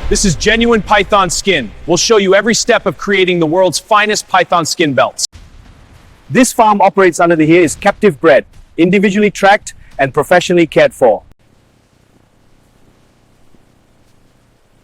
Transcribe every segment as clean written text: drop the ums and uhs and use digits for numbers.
This is genuine python skin. We'll show you every step of creating the world's finest python skin belts. This farm operates under the here is captive bred, individually tracked and professionally cared for.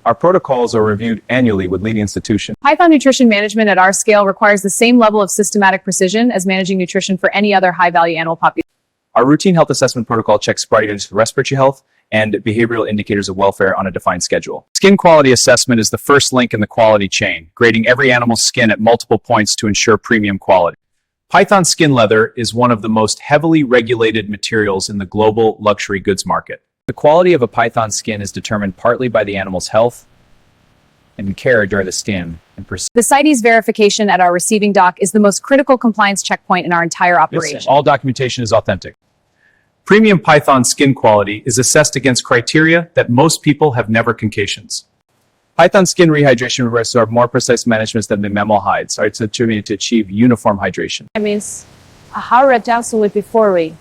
Our protocols are reviewed annually with leading institutions. Python nutrition management at our scale requires the same level of systematic precision as managing nutrition for any other high-value animal population. Our routine health assessment protocol checks spreaders, respiratory health, and behavioral indicators of welfare on a defined schedule. Skin quality assessment is the first link in the quality chain, grading every animal's skin at multiple points to ensure premium quality. Python skin leather is one of the most heavily regulated materials in the global luxury goods market. The quality of a python skin is determined partly by the animal's health and care during the skin. The CITES verification at our receiving dock is the most critical compliance checkpoint in our entire operation. All documentation is authentic. Premium python skin quality is assessed against criteria that most people have never concations. Python skin rehydration refers to more precise management than the mammal hides are attributed to achieve uniform hydration. That means how rectangular with before we.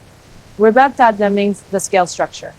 That means the scale structure.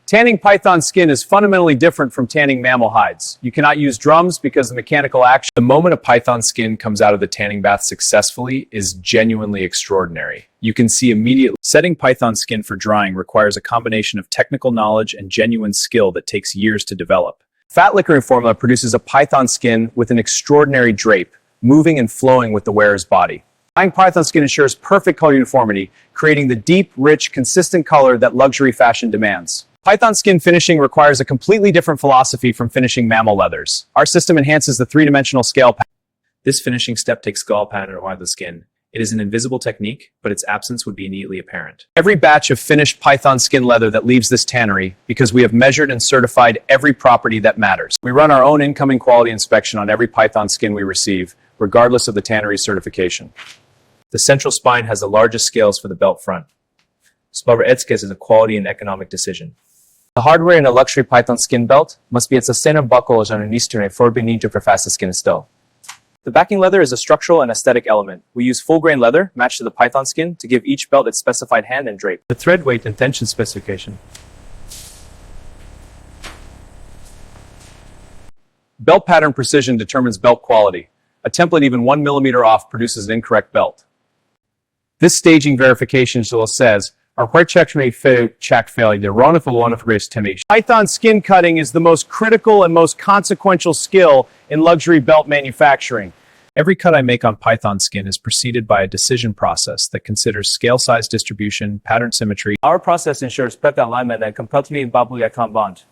Tanning python skin is fundamentally different from tanning mammal hides. You cannot use drums because of mechanical action. The moment a python skin comes out of the tanning bath successfully is genuinely extraordinary. You can see immediately. Setting python skin for drying requires a combination of technical knowledge and genuine skill that takes years to develop. Fatliquoring formula produces a python skin with an extraordinary drape, moving and flowing with the wearer's body. Dyeing python skin ensures perfect color uniformity, creating the deep, rich, consistent color that luxury fashion demands. Python skin finishing requires a completely different philosophy from finishing mammal leathers. Our system enhances the three-dimensional scale pattern. This finishing step takes skull pattern around the skin. It is an invisible technique, but its absence would be immediately apparent. Every batch of finished python skin leather that leaves this tannery, because we have measured and certified every property that matters. We run our own incoming quality inspection on every python skin we receive, regardless of the tannery certification. The central spine has the largest scales for the belt front. Sprawiedliwes is a quality and economic decision. The hardware in a luxury python skin belt must be at sustainable buckle on an eastern for being to profess the skin still. The backing leather is a structural and aesthetic element. We use full-grain leather matched to the python skin to give each belt its specified hand and drape. The thread weight and tension specification. Belt pattern precision determines belt quality. A template even 1 millimeter off produces an incorrect belt. This staging verification says, Python skin cutting is the most critical and most consequential skill in luxury belt manufacturing. Every cut I make on python skin is preceded by a decision process that considers scale size distribution, pattern symmetry. Our process ensures perfect alignment and completely babuya bond.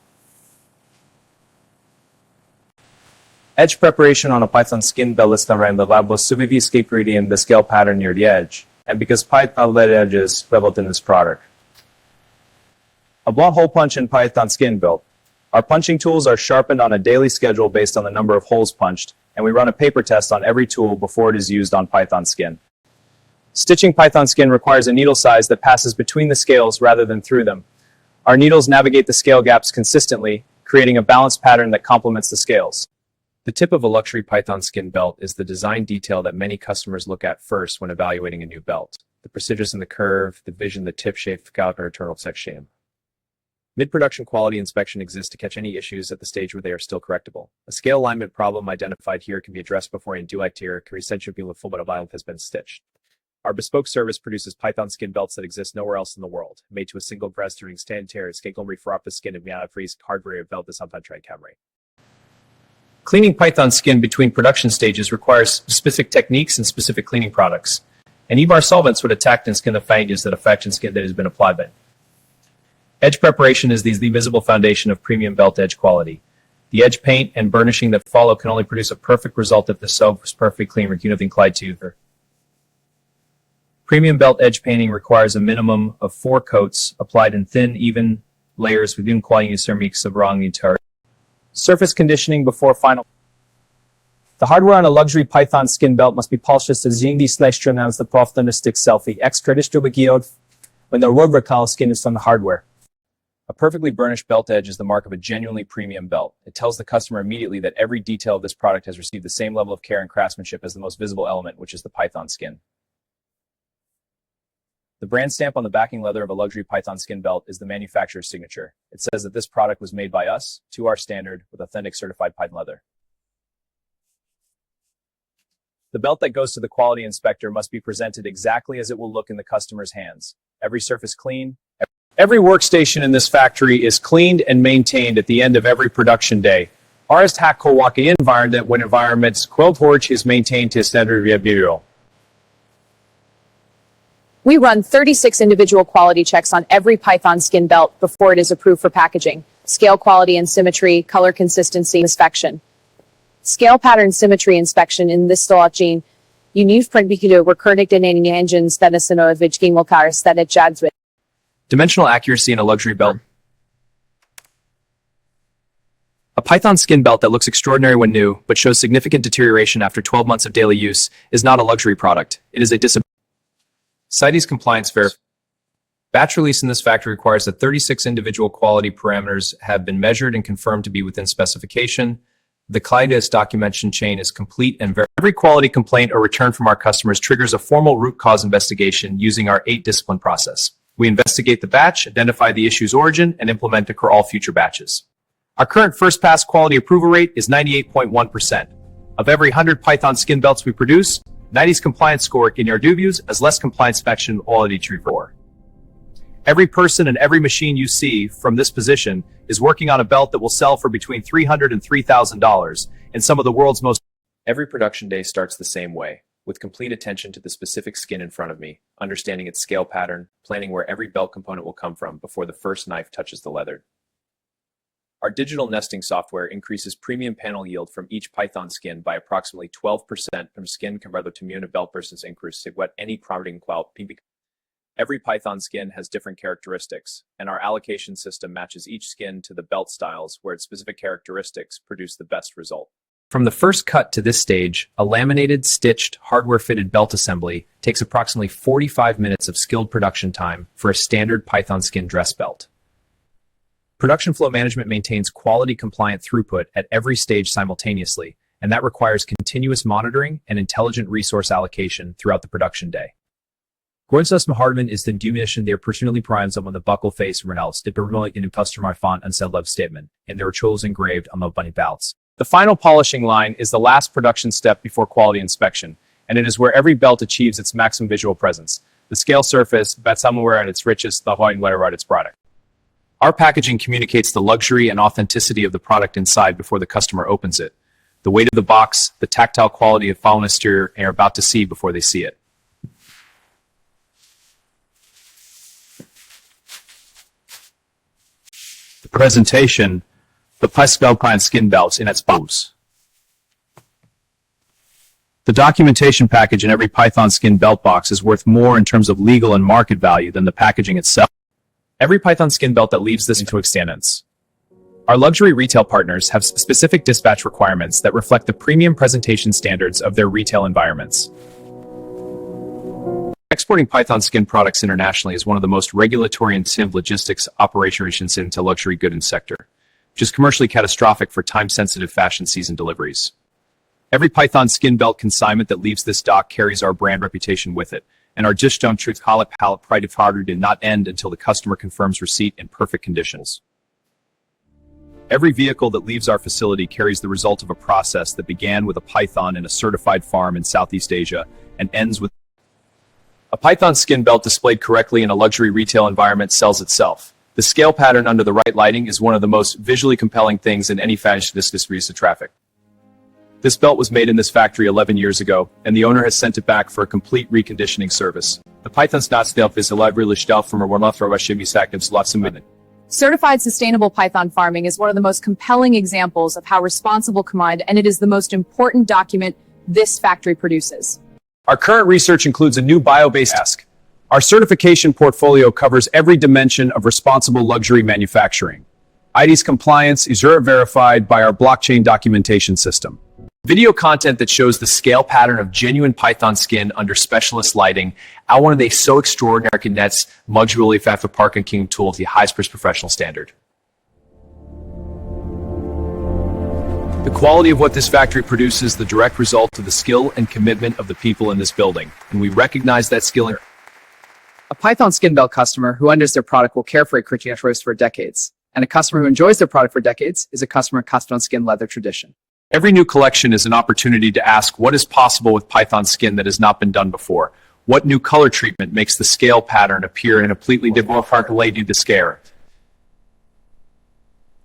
Edge preparation on a python skin belt is done the lab with suvivi escape gradient the scale pattern near the edge, and because python lead edges reveled in this product. A blunt hole punch in python skin belt. Our punching tools are sharpened on a daily schedule based on the number of holes punched, and we run a paper test on every tool before it is used on python skin. Stitching python skin requires a needle size that passes between the scales rather than through them. Our needles navigate the scale gaps consistently, creating a balanced pattern that complements the scales. The tip of a luxury python skin belt is the design detail that many customers look at first when evaluating a new belt. The precision in the curve, the vision, the tip shape, or eternal section. Mid-production quality inspection exists to catch any issues at the stage where they are still correctable. A scale alignment problem identified here can be addressed before an tier has been stitched. Our bespoke service produces python skin belts that exist nowhere else in the world, made to a single breast during stand tear, skinkelry for skin and Miana freeze hardware belt the Sampantrade Camry. Cleaning python skin between production stages requires specific techniques and specific cleaning products. And EVAR solvents would attack and skin the fanges that affect skin that has been applied by. Edge preparation is the visible foundation of premium belt edge quality. The edge paint and burnishing that follow can only produce a perfect result if the soap is perfectly clean or Clyde tooth. Premium belt edge painting requires a minimum of 4 coats applied in thin, even layers within quality ceramics of wrong entire. Surface conditioning before final. The hardware on a luxury python skin belt must be polished as the as the professionalistic selfie extra distributed when the rubber recall skin is on the hardware. A perfectly burnished belt edge is the mark of a genuinely premium belt. It tells the customer immediately that every detail of this product has received the same level of care and craftsmanship as the most visible element, which is the python skin. The brand stamp on the backing leather of a luxury python skin belt is the manufacturer's signature. It says that this product was made by us, to our standard, with authentic certified python leather. The belt that goes to the quality inspector must be presented exactly as it will look in the customer's hands. Every surface clean. Every workstation in this factory is cleaned and maintained at the end of every production day. Ours Hakowaki environment when environments Quiltorch is maintained to standard via. We run 36 individual quality checks on every python skin belt before it is approved for packaging. Scale quality and symmetry, color consistency inspection. Scale pattern symmetry inspection in this gene. Univ print bikido recurdic denating engines that asino vidging wilkars that it jadswit. Dimensional accuracy in a luxury belt. A python skin belt that looks extraordinary when new, but shows significant deterioration after 12 months of daily use, is not a luxury product. It is a CITES compliance verification. Batch release in this factory requires that 36 individual quality parameters have been measured and confirmed to be within specification. The CITES documentation chain is complete and every quality complaint or return from our customers triggers a formal root cause investigation using our 8-discipline process. We investigate the batch, identify the issue's origin, and implement it for all future batches. Our current first pass quality approval rate is 98.1%. Of every 100 python skin belts we produce, 90's compliance score in our views as less compliance inspection quality tree 4. Every person and every machine you see from this position is working on a belt that will sell for between $300 and $3,000 in some of the world's most. Every production day starts the same way, with complete attention to the specific skin in front of me, understanding its scale pattern, planning where every belt component will come from before the first knife touches the leather. Our digital nesting software increases premium panel yield from each python skin by approximately 12% from skin compared to Muna belt versus increase what any property qual. Every python skin has different characteristics, and our allocation system matches each skin to the belt styles where its specific characteristics produce the best result. From the first cut to this stage, a laminated, stitched, hardware-fitted belt assembly takes approximately 45 minutes of skilled production time for a standard python skin dress belt. Production flow management maintains quality-compliant throughput at every stage simultaneously, and that requires continuous monitoring and intelligent resource allocation throughout the production day. Grundsas Mahardman is the diminution der personally primes on the buckle face renals the permanently in customer font and love statement, and their rituals engraved on the bunny belts. The final polishing line is the last production step before quality inspection, and it is where every belt achieves its maximum visual presence. The scale surface, but somewhere at its richest, the white letter at its product. Our packaging communicates the luxury and authenticity of the product inside before the customer opens it. The weight of the box, the tactile quality of foul exterior they are about to see before they see it. The presentation, the Python skin belts in its bows. The documentation package in every python skin belt box is worth more in terms of legal and market value than the packaging itself. Every python skin belt that leaves this into extendance. Our luxury retail partners have specific dispatch requirements that reflect the premium presentation standards of their retail environments. Exporting python skin products internationally is one of the most regulatory-intensive logistics operations into luxury goods sector, which is commercially catastrophic for time-sensitive fashion season deliveries. Every python skin belt consignment that leaves this dock carries our brand reputation with it, and our Dishtone Truth palette pride of harder did not end until the customer confirms receipt in perfect conditions. Every vehicle that leaves our facility carries the result of a process that began with a python in a certified farm in Southeast Asia and ends with a python skin belt displayed correctly in a luxury retail environment sells itself. The scale pattern under the right lighting is one of the most visually compelling things in any fashion distribution traffic. This belt was made in this factory 11 years ago, and the owner has sent it back for a complete reconditioning service. The python Snatstelf is a library stelf from a Warnoth. Certified sustainable python farming is one of the most compelling examples of how responsible combined, and it is the most important document this factory produces. Our current research includes a new bio-based task. Our certification portfolio covers every dimension of responsible luxury manufacturing. CITES compliance is verified by our blockchain documentation system. Video content that shows the scale pattern of genuine python skin under specialist lighting. I wanted a so extraordinary nets luxury Fatliquoring king tool to the highest professional standard. The quality of what this factory produces is the direct result of the skill and commitment of the people in this building, and we recognize that skill. A Python skin belt customer who understands their product will care for a creature roast for decades. And a customer who enjoys their product for decades is a customer custom on skin leather tradition. Every new collection is an opportunity to ask what is possible with Python skin that has not been done before. What new color treatment makes the scale pattern appear in a completely different lady to scare?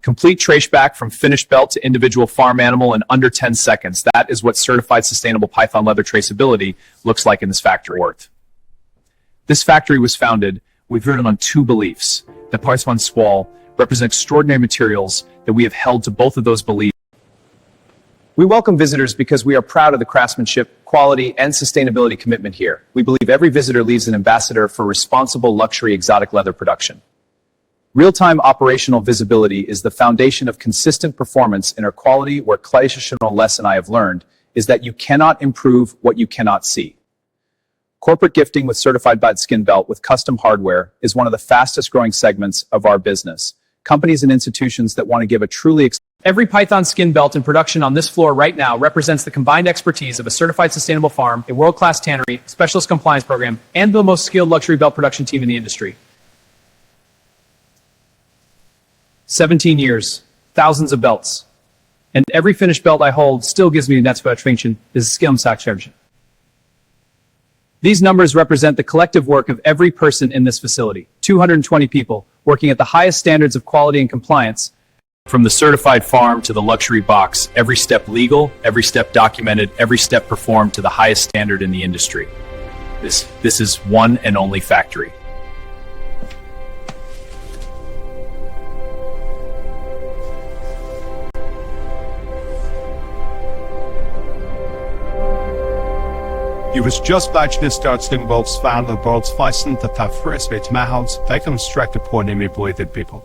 Complete traceback from finished belt to individual farm animal in under 10 seconds. That is what certified sustainable Python leather traceability looks like in this factory. This factory was founded, we've written on two beliefs, that Python squall represent extraordinary materials, that we have held to both of those beliefs. We welcome visitors because we are proud of the craftsmanship, quality, and sustainability commitment here. We believe every visitor leaves an ambassador for responsible luxury exotic leather production. Real-time operational visibility is the foundation of consistent performance in our quality, where classical lesson I have learned is that you cannot improve what you cannot see. Corporate gifting with certified bite skin belt with custom hardware is one of the fastest growing segments of our business. Companies and institutions that want to give a truly Every Python skin belt in production on this floor right now represents the combined expertise of a certified sustainable farm, a world-class tannery, specialist compliance program, and the most skilled luxury belt production team in the industry. 17 years, thousands of belts, and every finished belt I hold still gives me net satisfaction. This is skill satisfaction. These numbers represent the collective work of every person in this facility, 220 people, working at the highest standards of quality and compliance. From the certified farm to the luxury box, every step legal, every step documented, every step performed to the highest standard in the industry. This is one and only factory. He was just bachelor starting world's fan of world's fashion that have first with my house, they constructed poor name people.